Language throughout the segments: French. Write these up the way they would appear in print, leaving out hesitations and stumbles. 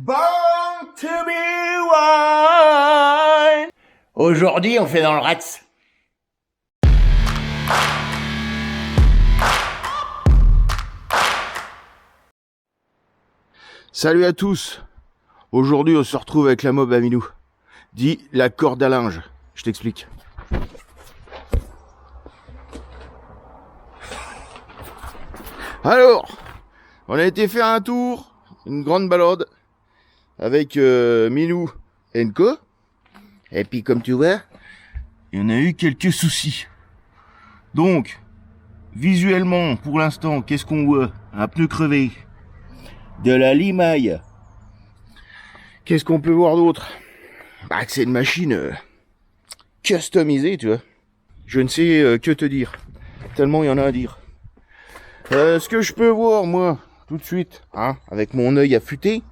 Born to be wild. Aujourd'hui, on fait dans le Rats. Salut à tous. Aujourd'hui, on se retrouve avec la mob à Minou. Dit la corde à linge. Je t'explique. Alors, on a été faire un tour, une grande balade avec Minou et Nko. Et puis comme tu vois, il y en a eu quelques soucis. Donc, visuellement, pour l'instant, qu'est-ce qu'on voit? Un pneu crevé, de la limaille. Qu'est-ce qu'on peut voir d'autre? Bah, que c'est une machine customisée, tu vois. Je ne sais que te dire. Tellement il y en a à dire. Ce que je peux voir, moi, tout de suite, hein, avec mon œil affûté,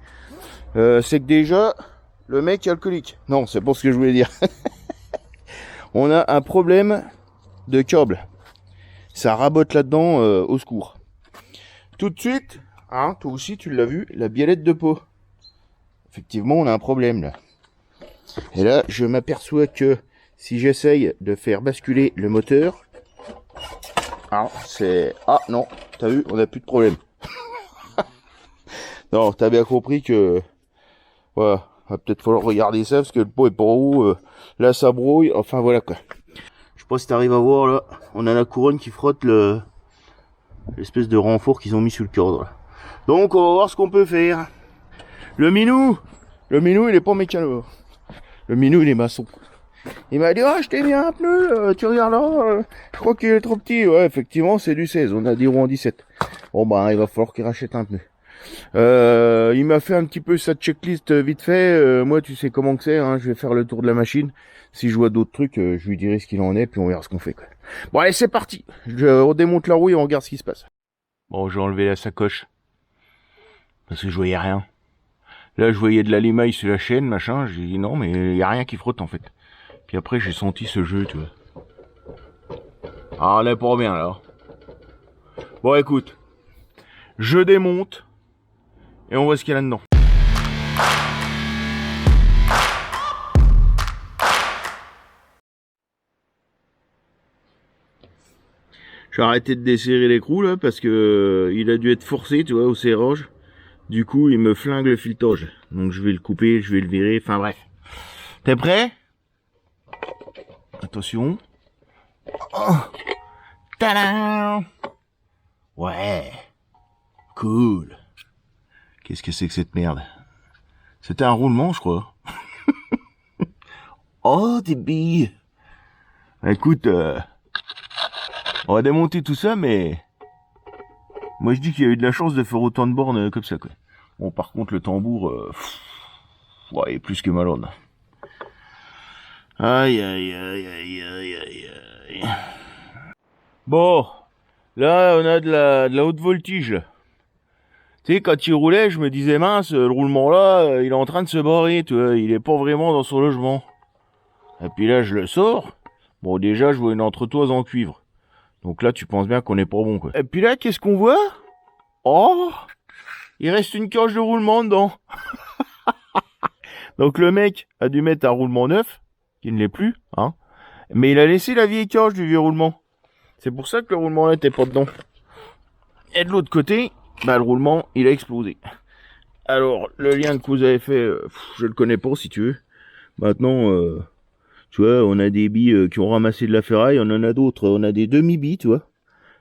c'est que déjà, le mec est alcoolique. Non, c'est pas ce que je voulais dire. On a un problème de câble. Ça rabote là-dedans, au secours. Tout de suite, hein, toi aussi tu l'as vu, la biellette de peau. Effectivement, on a un problème là. Et là, je m'aperçois que si j'essaye de faire basculer le moteur, ah, c'est... Ah non, t'as vu, on n'a plus de problème. Non, t'as bien compris que... Voilà, va peut-être falloir regarder ça parce que le pot est pas haut. Là, ça brouille, enfin voilà quoi. Je sais pas si t'arrives à voir là, on a la couronne qui frotte l'espèce de renfort qu'ils ont mis sur le cadre là. Donc, on va voir ce qu'on peut faire. Le Minou, il est pas mécano. Le Minou, il est maçon. Il m'a dit, ah, je t'ai mis un pneu, tu regardes là, je crois qu'il est trop petit. Ouais, effectivement, c'est du 16, on a des roues en 17. Bon, bah, il va falloir qu'il rachète un pneu. Il m'a fait un petit peu sa checklist vite fait. Moi, tu sais comment que c'est, hein, je vais faire le tour de la machine. Si je vois d'autres trucs, je lui dirai ce qu'il en est, puis on verra ce qu'on fait, quoi. Bon, allez, c'est parti. Je redémonte la roue et on regarde ce qui se passe. Bon, j'ai enlevé la sacoche. Parce que je voyais rien. Là, je voyais de la limaille sur la chaîne, machin. J'ai dit non, mais il y a rien qui frotte, en fait. Puis après, j'ai senti ce jeu, tu vois. Ah, on est pas bien, là. Bon, écoute. Je démonte. Et on voit ce qu'il y a là-dedans. J'ai arrêté de desserrer l'écrou, là, parce que il a dû être forcé, tu vois, au serrage. Du coup, il me flingue le filetage. Donc, je vais le couper, je vais le virer. Enfin, bref. T'es prêt? Attention. Oh. Tadam! Ouais. Cool. Qu'est-ce que c'est que cette merde? C'était un roulement, je crois. Oh, des billes. Écoute, on va démonter tout ça, mais... Moi, je dis qu'il y a eu de la chance de faire autant de bornes comme ça, quoi. Bon, par contre, le tambour... ouais, il est plus que malade. Aïe, aïe, aïe, aïe, aïe, aïe, aïe. Bon, là, on a de la haute voltige, là. Tu sais, quand il roulait, je me disais, mince, le roulement là, il est en train de se barrer, tu vois, il est pas vraiment dans son logement. Et puis là, je le sors. Bon, déjà, je vois une entretoise en cuivre. Donc là, tu penses bien qu'on est pas bon, quoi. Et puis là, qu'est-ce qu'on voit? Oh, il reste une cage de roulement dedans. Donc le mec a dû mettre un roulement neuf, qui ne l'est plus, hein. Mais il a laissé la vieille cage du vieux roulement. C'est pour ça que le roulement là était pas dedans. Et de l'autre côté, bah le roulement, il a explosé. Alors, le lien que vous avez fait, je le connais pas si tu veux. Maintenant, tu vois, on a des billes qui ont ramassé de la ferraille, on en a d'autres, on a des demi-billes, tu vois.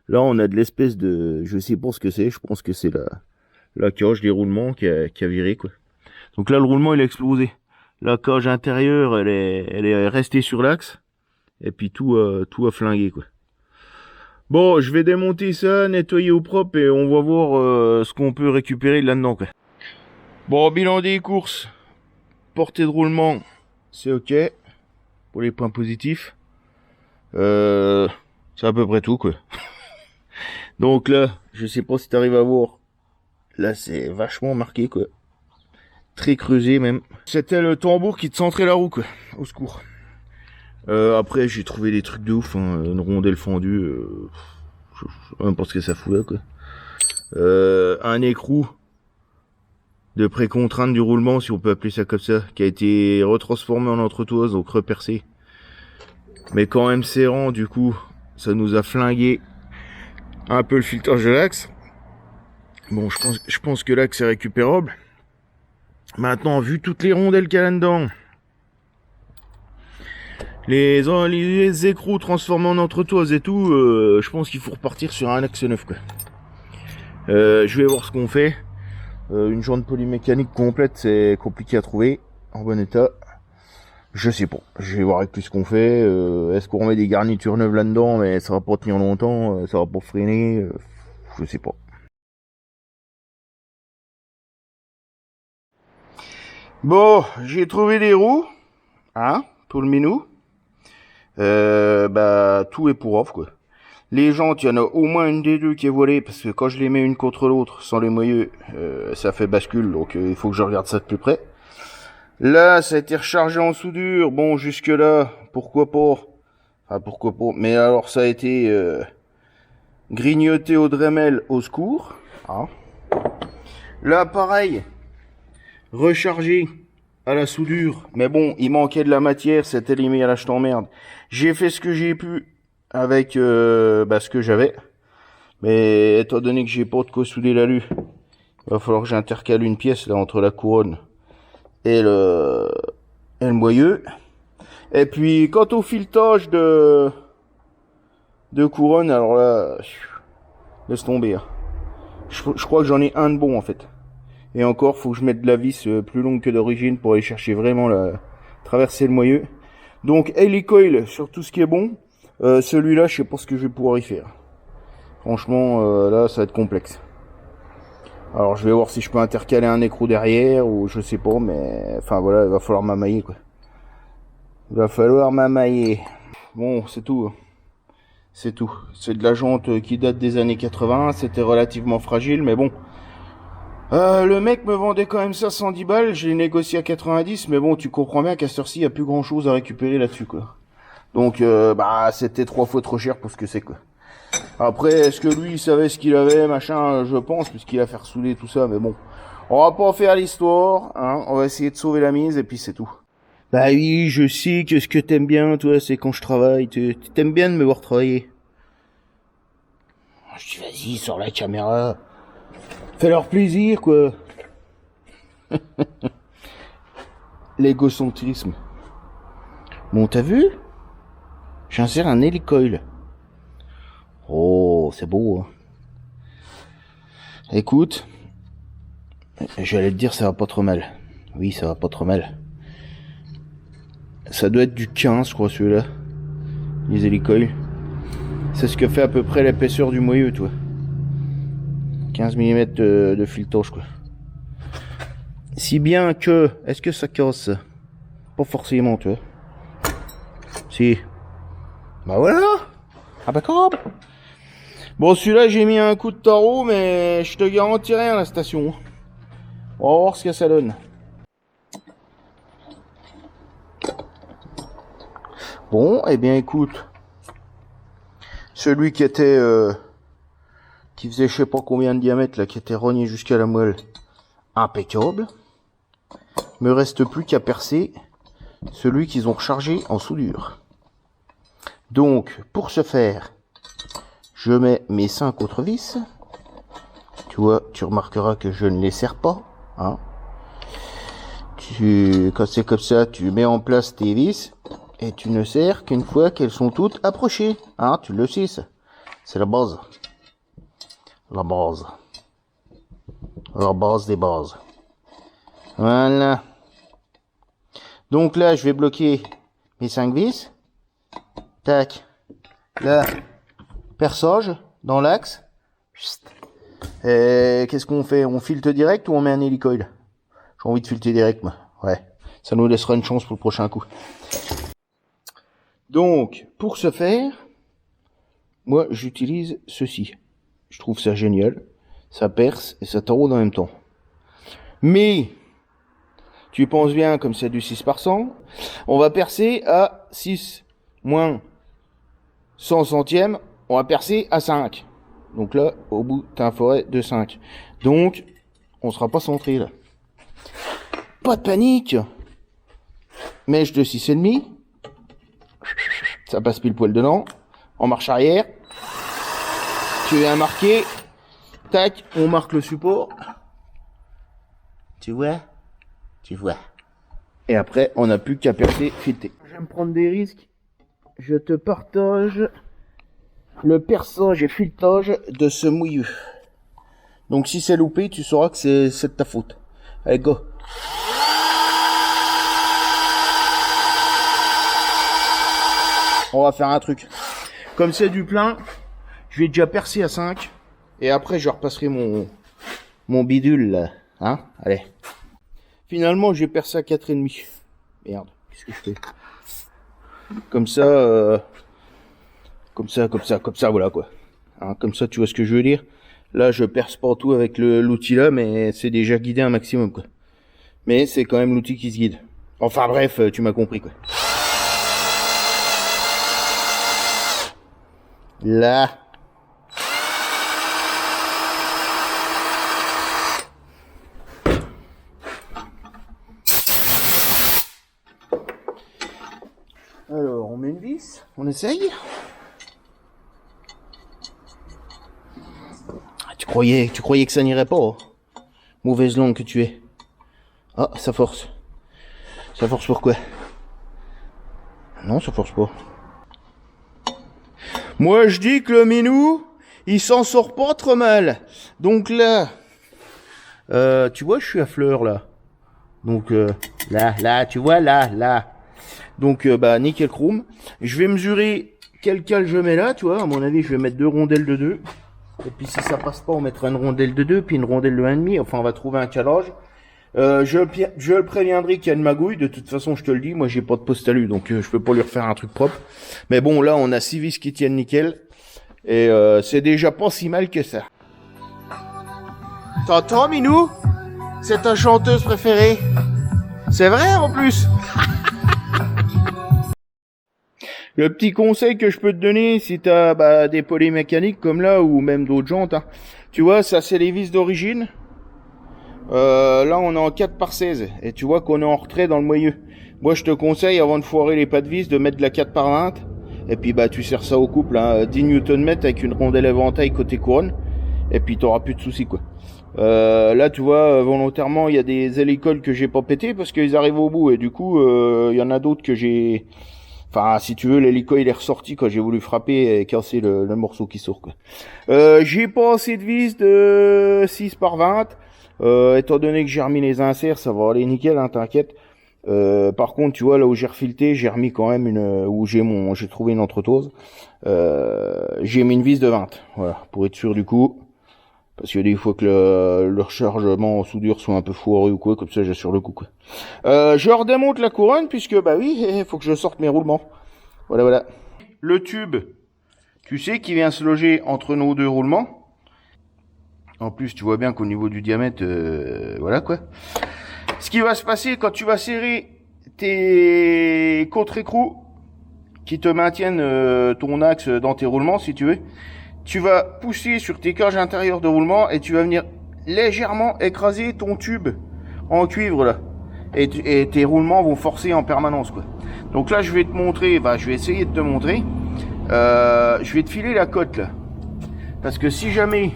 Là, on a de l'espèce de... Je sais pas ce que c'est, je pense que c'est la cage des roulements qui a viré, quoi. Donc là, le roulement, il a explosé. La cage intérieure, elle est restée sur l'axe. Et puis tout a flingué, quoi. Bon, je vais démonter ça, nettoyer au propre et on va voir ce qu'on peut récupérer là-dedans, quoi. Bon, bilan des courses. Portée de roulement, c'est ok. Pour les points positifs. C'est à peu près tout, quoi. Donc là, je sais pas si t'arrives à voir. Là, c'est vachement marqué, quoi. Très creusé, même. C'était le tambour qui te centrait la roue, quoi. Au secours. Après, j'ai trouvé des trucs de ouf, hein. Une rondelle fendue. Je sais même pas ce que ça fout là, quoi. Un écrou de pré-contrainte du roulement, si on peut appeler ça comme ça, qui a été retransformé en entretoise, donc repercé. Mais quand même serrant, du coup, ça nous a flingué un peu le filetage de l'axe. Bon, je pense que l'axe est récupérable. Maintenant, vu toutes les rondelles qu'il y a là-dedans, les écrous transformés en entretoise et tout, je pense qu'il faut repartir sur un axe neuf, quoi. Je vais voir ce qu'on fait. Une jante polymécanique complète, c'est compliqué à trouver en bon état. Je sais pas. Je vais voir avec lui ce qu'on fait. Est-ce qu'on remet des garnitures neuves là-dedans, mais ça va pas tenir longtemps, ça va pas freiner. Je sais pas. Bon, j'ai trouvé les roues, hein, pour le minou. Tout est pour off, quoi. Les jantes, il y en a au moins une des deux qui est volée, parce que quand je les mets une contre l'autre, sans les moyeux, ça fait bascule, donc il faut que je regarde ça de plus près. Là, ça a été rechargé en soudure, bon, jusque là, pourquoi pas. Enfin, pourquoi pas, mais alors ça a été grignoté au Dremel, au secours. Hein. Là, pareil, rechargé à la soudure, mais bon, il manquait de la matière, c'était limé à l'âge t'emmerde. J'ai fait ce que j'ai pu avec ce que j'avais, mais étant donné que j'ai pas de quoi souder l'alu, il va falloir que j'intercale une pièce là entre la couronne et le moyeu. Et puis quant au filetage de couronne, alors là, laisse tomber. Hein. Je crois que j'en ai un de bon en fait. Et encore, faut que je mette de la vis plus longue que d'origine pour aller chercher vraiment traverser le moyeu. Donc hélicoil sur tout ce qui est bon. Celui-là, je sais pas ce que je vais pouvoir y faire. Franchement, là, ça va être complexe. Alors, je vais voir si je peux intercaler un écrou derrière ou je sais pas, mais enfin voilà, il va falloir m'amailler quoi. Il va falloir m'amailler. Bon, c'est tout. C'est tout. C'est de la jante qui date des années 80. C'était relativement fragile, mais bon. Le mec me vendait quand même ça 110 balles, je l'ai négocié à 90, mais bon, tu comprends bien qu'à cette heure-ci, il n'y a plus grand chose à récupérer là-dessus, quoi. Donc, c'était 3 fois trop cher pour ce que c'est, quoi. Après, est-ce que lui, il savait ce qu'il avait, machin, je pense, puisqu'il a fait ressouder tout ça, mais bon. On va pas faire l'histoire, hein, on va essayer de sauver la mise, et puis c'est tout. Bah oui, je sais que ce que t'aimes bien, toi, c'est quand je travaille, t'aimes bien de me voir travailler. Je dis, vas-y, sors la caméra. Fais leur plaisir, quoi. L'égocentrisme. Bon, t'as vu? J'insère un hélicoil. Oh, c'est beau, hein. Écoute, j'allais te dire, ça va pas trop mal. Oui, ça va pas trop mal. Ça doit être du 15, je crois, celui-là. Les hélicoils. C'est ce que fait à peu près l'épaisseur du moyeu, toi. 15 mm de filetage, quoi. Si bien que... Est-ce que ça casse? Pas forcément, tu vois. Si. Bah voilà. Impeccable. Bon, celui-là, j'ai mis un coup de tarot, mais je te garantis rien à la station. On va voir ce que ça donne. Bon, eh bien, écoute. Celui qui était... qui faisait je sais pas combien de diamètre, là, qui était rogné jusqu'à la moelle. Impeccable. Me reste plus qu'à percer celui qu'ils ont rechargé en soudure. Donc, pour ce faire, je mets mes 5 autres vis. Tu vois, tu remarqueras que je ne les serre pas. Hein. Quand c'est comme ça, tu mets en place tes vis et tu ne serres qu'une fois qu'elles sont toutes approchées. Hein, tu le sais, ça. C'est la base. La base. La base des bases. Voilà. Donc là, je vais bloquer mes 5 vis. Tac. Là, perçage dans l'axe. Qu'est-ce qu'on fait? On filte direct ou on met un hélicoil? J'ai envie de filter direct, moi. Ouais. Ça nous laissera une chance pour le prochain coup. Donc, pour ce faire, moi, j'utilise ceci. Je trouve ça génial. Ça perce et ça taraude en même temps. Mais, tu penses bien, comme c'est du 6 par 100, on va percer à 6 moins 100 centièmes, on va percer à 5. Donc là, au bout, t'as un forêt de 5. Donc, on sera pas centré là. Pas de panique. Mèche de 6,5. Ça passe pile poil dedans. En marche arrière. Tu viens marquer. Tac, on marque le support. Tu vois? Tu vois. Et après, on n'a plus qu'à percer, fileter. J'aime prendre des risques. Je te partage le perçage et filetage de ce mouilleux. Donc si c'est loupé, tu sauras que c'est de ta faute. Allez, go. On va faire un truc. Comme c'est du plein, je vais déjà percer à 5. Et après, je repasserai mon bidule là. Hein? Allez. Finalement, j'ai percé à 4,5. Merde, qu'est-ce que je fais? Comme ça, voilà quoi. Hein, comme ça, tu vois ce que je veux dire? Là, je perce pas tout avec l'outil là, mais c'est déjà guidé un maximum quoi. Mais c'est quand même l'outil qui se guide. Enfin bref, tu m'as compris quoi. Là. Alors, on met une vis, on essaye. Tu croyais que ça n'irait pas, hein? Mauvaise langue que tu es. Ah, ça force. Ça force pourquoi? Non, ça force pas. Moi, je dis que le minou, il s'en sort pas trop mal. Donc là, tu vois, je suis à fleur, là. Donc, là, tu vois, là. Donc, bah, nickel chrome. Je vais mesurer quel cale je mets là, tu vois. À mon avis, je vais mettre 2 rondelles de 2. Et puis, si ça passe pas, on mettra une rondelle de 2, puis une rondelle de 1,5. Enfin, on va trouver un calage. Je le préviendrai qu'il y a une magouille. De toute façon, je te le dis, moi, j'ai pas de postalu, donc je peux pas lui refaire un truc propre. Mais bon, là, on a 6 vis qui tiennent nickel. Et c'est déjà pas si mal que ça. T'entends, Minou? C'est ta chanteuse préférée. C'est vrai, en plus. Le petit conseil que je peux te donner, si t'as des polymécaniques comme là, ou même d'autres jantes, hein. Tu vois, ça c'est les vis d'origine. Là on est en 4/16 et tu vois qu'on est en retrait dans le moyeu. Moi je te conseille, avant de foirer les pas de vis, de mettre de la 4/20 et puis bah tu serres ça au couple, hein, 10 Nm avec une rondelle éventail côté couronne et puis t'auras plus de soucis quoi. Là tu vois, volontairement il y a des hélicoles que j'ai pas pété parce qu'ils arrivent au bout et du coup il y en a d'autres que j'ai... Enfin, si tu veux, l'hélico il est ressorti quand j'ai voulu frapper et casser le morceau qui sort quoi. J'ai pas assez de vis de 6/20. Étant donné que j'ai remis les inserts, ça va aller nickel, hein, t'inquiète. Par contre, tu vois, là où j'ai refilté, j'ai remis quand même j'ai trouvé une entretose. J'ai mis une vis de 20. Voilà, pour être sûr du coup. Parce qu'il y a des fois que le rechargement en soudure soit un peu foireux ou quoi, comme ça j'assure le coup quoi. Je redémonte la couronne puisque bah oui, il faut que je sorte mes roulements. Voilà. Le tube, tu sais qu'il vient se loger entre nos 2 roulements. En plus, tu vois bien qu'au niveau du diamètre, voilà quoi. Ce qui va se passer quand tu vas serrer tes contre-écrous qui te maintiennent ton axe dans tes roulements, si tu veux. Tu vas pousser sur tes cages intérieures de roulement et tu vas venir légèrement écraser ton tube en cuivre là. Et tes roulements vont forcer en permanence quoi. Donc là je vais te montrer, je vais essayer de te montrer. Je vais te filer la cote là. Parce que si jamais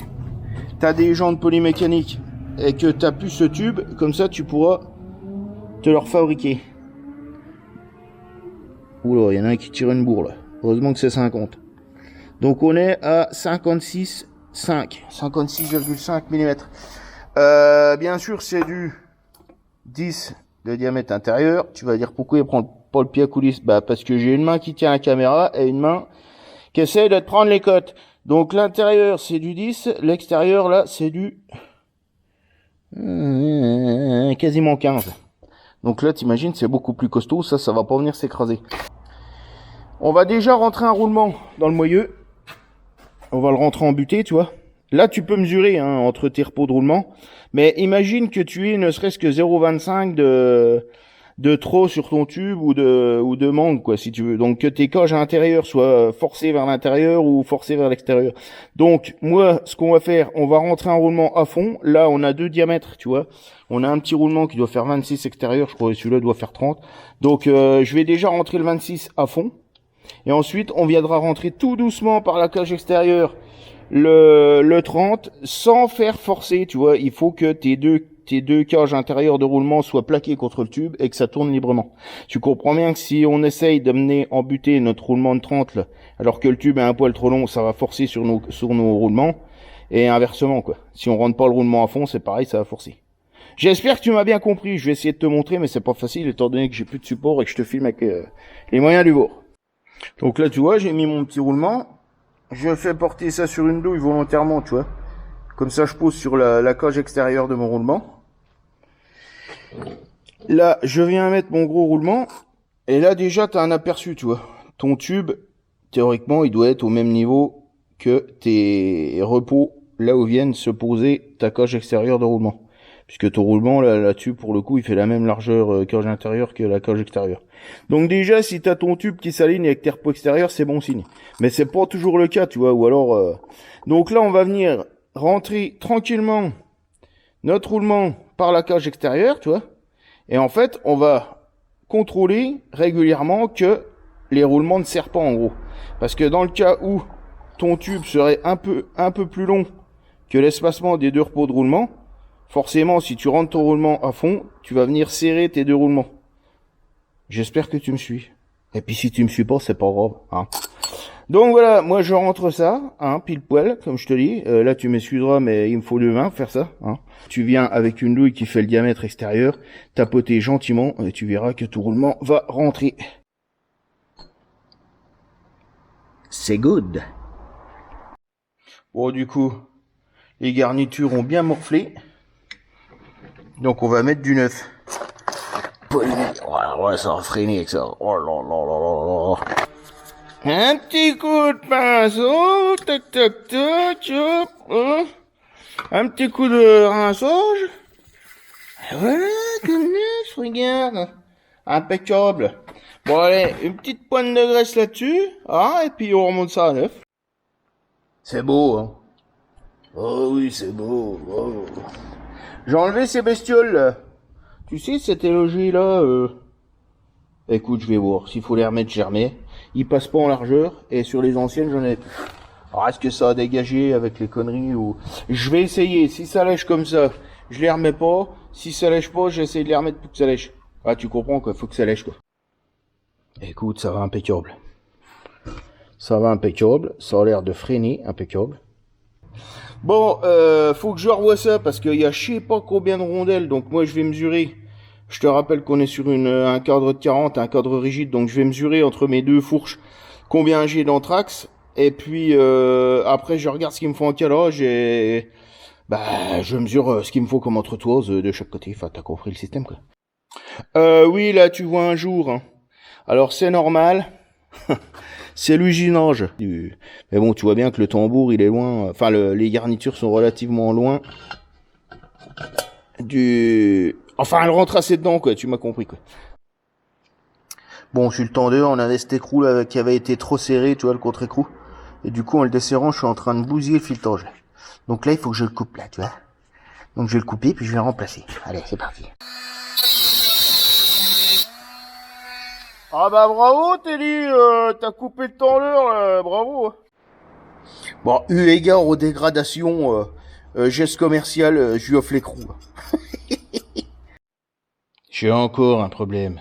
tu as des jantes polymécaniques et que tu as plus ce tube, comme ça tu pourras te le refabriquer. Oula, il y en a un qui tire une bourre là. Heureusement que c'est 50. Donc on est à 56,5 mm. Bien sûr c'est du 10 de diamètre intérieur. Tu vas dire pourquoi il prend pas le pied à coulisse? Parce que j'ai une main qui tient la caméra et une main qui essaie de te prendre les cotes. Donc l'intérieur c'est du 10, l'extérieur là c'est du quasiment 15. Donc là t'imagines c'est beaucoup plus costaud, ça va pas venir s'écraser. On va déjà rentrer un roulement dans le moyeu. On va le rentrer en butée, tu vois. Là, tu peux mesurer hein, entre tes repos de roulement. Mais imagine que tu aies ne serait-ce que 0,25 de de trop sur ton tube ou de manque, quoi, si tu veux. Donc que tes cages à l'intérieur soient forcées vers l'intérieur ou forcées vers l'extérieur. Donc moi, ce qu'on va faire, on va rentrer un roulement à fond. Là, on a 2 diamètres, tu vois. On a un petit roulement qui doit faire 26 extérieur, je crois que celui-là doit faire 30. Donc je vais déjà rentrer le 26 à fond. Et ensuite, on viendra rentrer tout doucement par la cage extérieure le 30 sans faire forcer, tu vois. Il faut que tes deux cages intérieures de roulement soient plaquées contre le tube et que ça tourne librement. Tu comprends bien que si on essaye d'amener en butée notre roulement de 30 là, alors que le tube est un poil trop long, ça va forcer sur nos roulements et inversement, quoi. Si on rentre pas le roulement à fond, c'est pareil, ça va forcer. J'espère que tu m'as bien compris. Je vais essayer de te montrer, mais c'est pas facile étant donné que j'ai plus de support et que je te filme avec les moyens du bord. Donc là, tu vois, j'ai mis mon petit roulement. Je fais porter ça sur une douille volontairement, tu vois. Comme ça, je pose sur la cage extérieure de mon roulement. Là, je viens mettre mon gros roulement. Et là, déjà, tu as un aperçu, tu vois. Ton tube, théoriquement, il doit être au même niveau que tes repos, là où viennent se poser ta cage extérieure de roulement. Puisque ton roulement, là-dessus, pour le coup, il fait la même largeur cage intérieure que la cage extérieure. Donc déjà, si tu as ton tube qui s'aligne avec tes repos extérieurs, c'est bon signe. Mais c'est pas toujours le cas, tu vois. Ou alors... Donc là, on va venir rentrer tranquillement notre roulement par la cage extérieure, tu vois. Et en fait, on va contrôler régulièrement que les roulements ne serrent pas, en gros. Parce que dans le cas où ton tube serait un peu plus long que l'espacement des 2 repos de roulement, forcément, si tu rentres ton roulement à fond, tu vas venir serrer tes 2 roulements. J'espère que tu me suis. Et puis si tu me suis pas, c'est pas grave, hein. Donc voilà, moi je rentre ça, hein, pile poil, comme je te dis. Là tu m'excuseras, mais il me faut 2 mains pour faire ça, hein. Tu viens avec une douille qui fait le diamètre extérieur, tapoter gentiment, et tu verras que tout roulement va rentrer. C'est good. Bon, du coup, les garnitures ont bien morflé. Donc on va mettre du neuf. Ouais, ça va freiner avec ça. Oh là là là là là. Un petit coup de pinceau, tac tac tac, hop, hop. Un petit coup de rinçage. Voilà, comme neuf, regarde. Impeccable. Bon allez, une petite pointe de graisse là-dessus, hein, et puis on remonte ça à neuf. C'est beau, hein. Oh oui, c'est beau. Oh. J'ai enlevé ces bestioles là. Tu sais, cette élogie là, écoute, je vais voir. S'il faut les remettre, je les remets. Ils passent pas en largeur. Et sur les anciennes, j'en ai plus. Alors, est-ce que ça a dégagé avec les conneries ou... Je vais essayer. Si ça lèche comme ça, je les remets pas. Si ça lèche pas, j'essaie de les remettre pour que ça lèche. Ah, tu comprends quoi, faut que ça lèche quoi. Écoute, ça va impeccable. Ça va impeccable. Ça a l'air de freiner impeccable. Bon, faut que je revoie ça parce qu'il y a je sais pas combien de rondelles. Donc moi, je vais mesurer. Je te rappelle qu'on est sur un cadre de 40, un cadre rigide, donc je vais mesurer entre mes 2 fourches combien j'ai d'anthrax. Et puis après je regarde ce qu'il me faut en calage et bah je mesure ce qu'il me faut comme entretoise de chaque côté. Enfin t'as compris le système quoi. Oui là tu vois un jour. Hein. Alors c'est normal. C'est l'usinage. Mais bon tu vois bien que le tambour il est loin. Enfin les garnitures sont relativement loin du... Enfin, elle rentre assez dedans, quoi, tu m'as compris, quoi. Bon, je suis le tendeur, on avait cet écrou, là, qui avait été trop serré, tu vois, le contre-écrou. Et du coup, en le desserrant, je suis en train de bousiller le filetage, là. Donc là, il faut que je le coupe, là, tu vois. Donc je vais le couper, puis je vais le remplacer. Allez, c'est parti. Ah bah bravo, Teddy, t'as coupé le tendeur, bravo. Bon, eu égard aux dégradations, geste commercial, je lui offre l'écrou. J'ai encore un problème.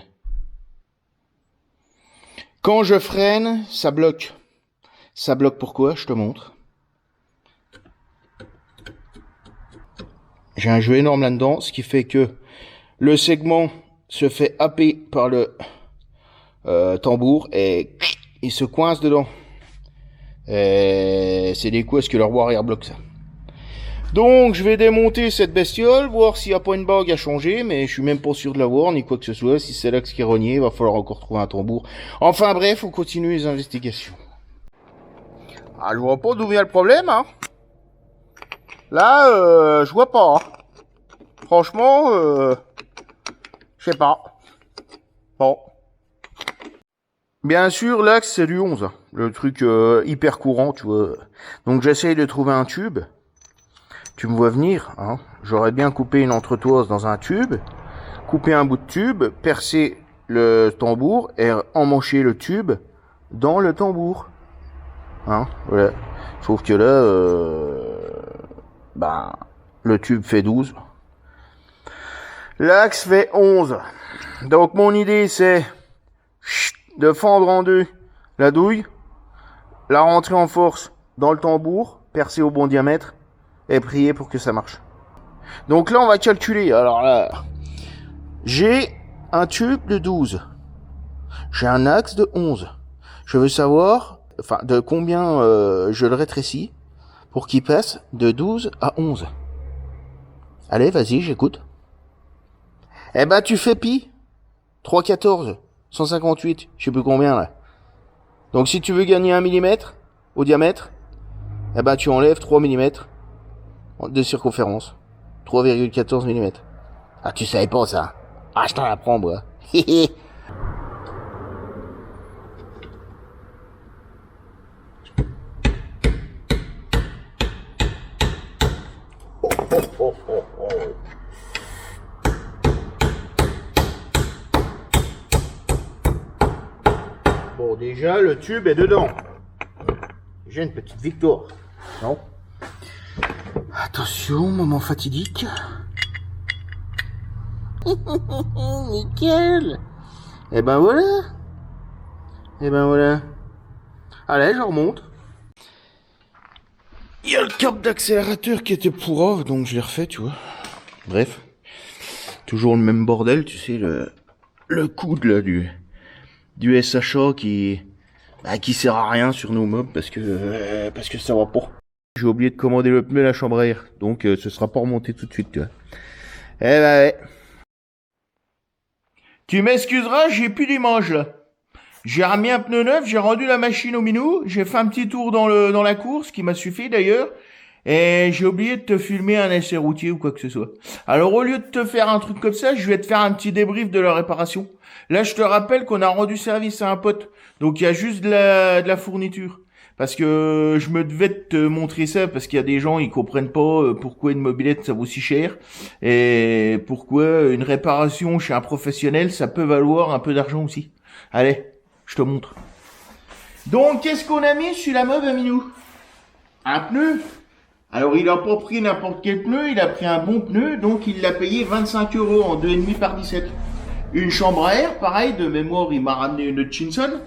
Quand je freine, ça bloque. Ça bloque pourquoi? Je te montre. J'ai un jeu énorme là-dedans, ce qui fait que le segment se fait happer par le tambour et il se coince dedans. Et c'est des coups à ce que le roue arrière bloque ça. Donc je vais démonter cette bestiole, voir s'il n'y a pas une bague à changer, mais je suis même pas sûr de l'avoir, ni quoi que ce soit. Si c'est l'axe qui est rogné, il va falloir encore trouver un tambour. Enfin bref, on continue les investigations. Ah, je vois pas d'où vient le problème, hein. Là, je vois pas. Hein. Franchement, je sais pas. Bon. Bien sûr, l'axe, c'est du 11. Le truc hyper courant, tu vois. Donc, j'essaye de trouver un tube. Tu me vois venir, hein. J'aurais bien coupé une entretoise dans un tube, couper un bout de tube, percer le tambour et emmancher le tube dans le tambour. Hein, voilà. Sauf que là, le tube fait 12. L'axe fait 11. Donc mon idée c'est de fendre en deux la douille, la rentrer en force dans le tambour, percer au bon diamètre et prier pour que ça marche. Donc là on va calculer. Alors là, j'ai un tube de 12. J'ai un axe de 11. Je veux savoir de combien je le rétrécis pour qu'il passe de 12 à 11. Allez, vas-y, j'écoute. Eh ben, tu fais pi. 3,14, 158, je sais plus combien là. Donc si tu veux gagner 1 mm au diamètre, eh ben tu enlèves 3 mm de circonférence. 3,14 mm. Ah, tu savais pas ça. Ah, je t'en apprends, moi. Bon, déjà, le tube est dedans. J'ai une petite victoire. Non? Attention, moment fatidique. Nickel. Et ben voilà. Et ben voilà. Allez, je remonte. Il y a le câble d'accélérateur qui était pourrave, donc je l'ai refait, tu vois. Bref. Toujours le même bordel, tu sais, le coude là du SHA qui sert à rien sur nos mobs parce que ça va pas. J'ai oublié de commander le pneu et la chambre à air, donc ce sera pas remonté tout de suite, tu vois. Eh ben ouais. Tu m'excuseras, j'ai plus d'image là. J'ai remis un pneu neuf, j'ai rendu la machine au minou, j'ai fait un petit tour dans la course, qui m'a suffi d'ailleurs, et j'ai oublié de te filmer un essai routier ou quoi que ce soit. Alors au lieu de te faire un truc comme ça, je vais te faire un petit débrief de la réparation. Là, je te rappelle qu'on a rendu service à un pote, donc il y a juste de la fourniture. Parce que je me devais de te montrer ça, parce qu'il y a des gens, ils comprennent pas pourquoi une mobilette ça vaut si cher, et pourquoi une réparation chez un professionnel, ça peut valoir un peu d'argent aussi. Allez, je te montre. Donc, qu'est-ce qu'on a mis sur la mob à Minou? Un pneu. Alors, il a pas pris n'importe quel pneu, il a pris un bon pneu, donc il l'a payé 25 € en 2,5 par 17. Une chambre à air, pareil, de mémoire, il m'a ramené une Hutchinson.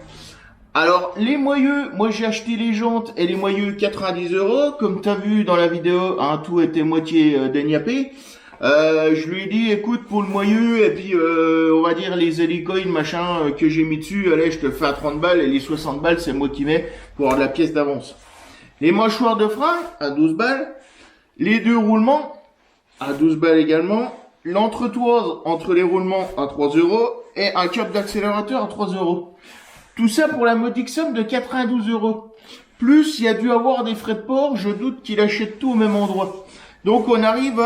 Alors, les moyeux, moi j'ai acheté les jantes et les moyeux 90 €. Comme t'as vu dans la vidéo, tout était moitié déniapé. Je lui ai dit, écoute, pour le moyeu, et puis on va dire les hélicoïdes, machin, que j'ai mis dessus, allez, je te fais à 30 balles, et les 60 balles, c'est moi qui mets pour avoir de la pièce d'avance. Les mâchoires de frein, à 12 balles. Les deux roulements, à 12 balles également. L'entretoise entre les roulements, à 3 €. Et un câble d'accélérateur à 3 €. Tout ça pour la modique somme de 92 €. Plus, il y a dû avoir des frais de port, je doute qu'il achète tout au même endroit. Donc, on arrive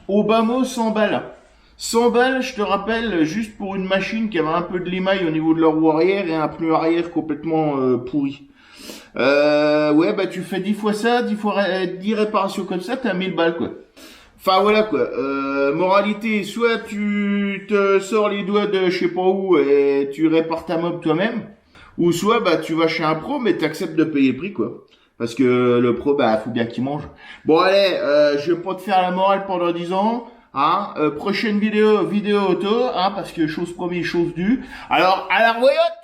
au bas mot 100 balles. 100 balles, je te rappelle, juste pour une machine qui avait un peu de limaille au niveau de la roue arrière et un pneu arrière complètement pourri. Ouais, bah tu fais 10 fois ça, 10 réparations comme ça, t'as 1000 balles, quoi. Enfin, voilà, quoi. Moralité, soit tu te sors les doigts de je sais pas où et tu répares ta mob toi-même, ou soit, bah, tu vas chez un pro, mais t'acceptes de payer le prix, quoi. Parce que le pro, bah, faut bien qu'il mange. Bon, allez, je vais pas te faire la morale pendant 10 ans, hein. Prochaine vidéo auto, hein, parce que chose promise, chose due. Alors, à la revoyante!